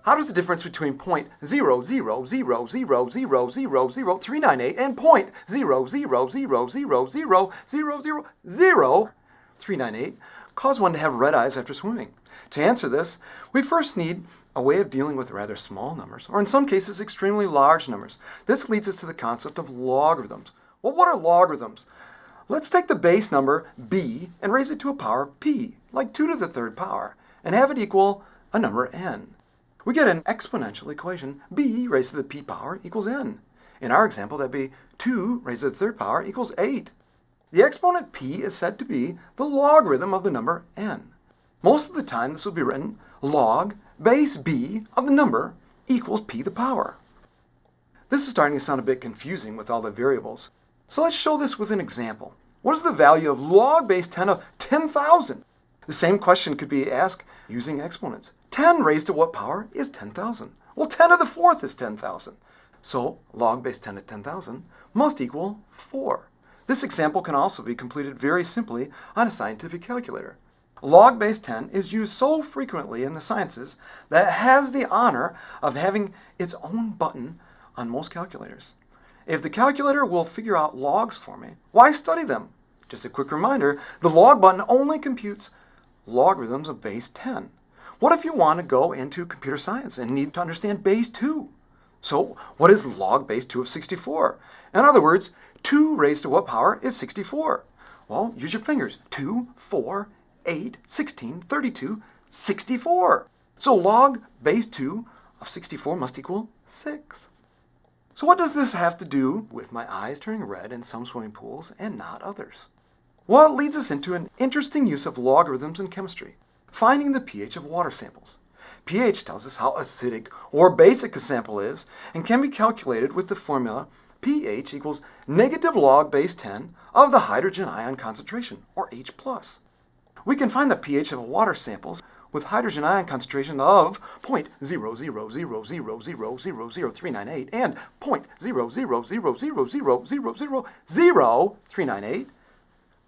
How does the difference between 0.00000000398 and 0.00000000398 cause one to have red eyes after swimming? To answer this, we first need a way of dealing with rather small numbers, or in some cases extremely large numbers. This leads us to the concept of logarithms. Well, what are logarithms? Let's take the base number b and raise it to a power p, like 2 to the third power, and have it equal a number n. We get an exponential equation, b raised to the p power equals n. In our example, that'd be 2 raised to the third power equals 8. The exponent p is said to be the logarithm of the number n. Most of the time, this will be written log base b of the number equals p to the power. This is starting to sound a bit confusing with all the variables. So let's show this with an example. What is the value of log base 10 of 10,000? The same question could be asked using exponents. 10 raised to what power is 10,000? Well, 10 to the fourth is 10,000. So log base 10 of 10,000 must equal 4. This example can also be completed very simply on a scientific calculator. Log base 10 is used so frequently in the sciences that it has the honor of having its own button on most calculators. If the calculator will figure out logs for me, why study them? Just a quick reminder, the log button only computes logarithms of base 10. What if you want to go into computer science and need to understand base 2? So what is log base 2 of 64? In other words, 2 raised to what power is 64? Well, use your fingers. 2, 4, 8, 16, 32, 64. So log base 2 of 64 must equal 6. So what does this have to do with my eyes turning red in some swimming pools and not others? Well, it leads us into an interesting use of logarithms in chemistry, finding the pH of water samples. pH tells us how acidic or basic a sample is and can be calculated with the formula pH equals negative log base 10 of the hydrogen ion concentration, or H+. We can find the pH of water samples with hydrogen ion concentration of 0.00000000398 and 0.00000000398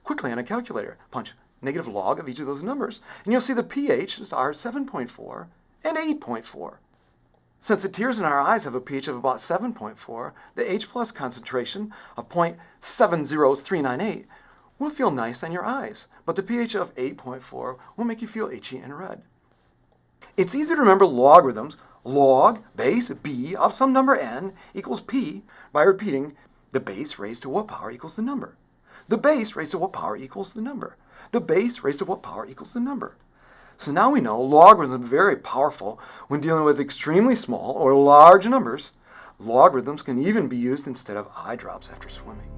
quickly on a calculator. Punch negative log of each of those numbers, and you'll see the pHs are 7.4 and 8.4. Since the tears in our eyes have a pH of about 7.4, the H+ concentration of 0.70398 will feel nice on your eyes, but the pH of 8.4 will make you feel itchy and red. It's easy to remember logarithms. Log base b of some number n equals p by repeating the base raised to what power equals the number. The base raised to what power equals the number. The base raised to what power equals the number. So now we know logarithms are very powerful when dealing with extremely small or large numbers. Logarithms can even be used instead of eye drops after swimming.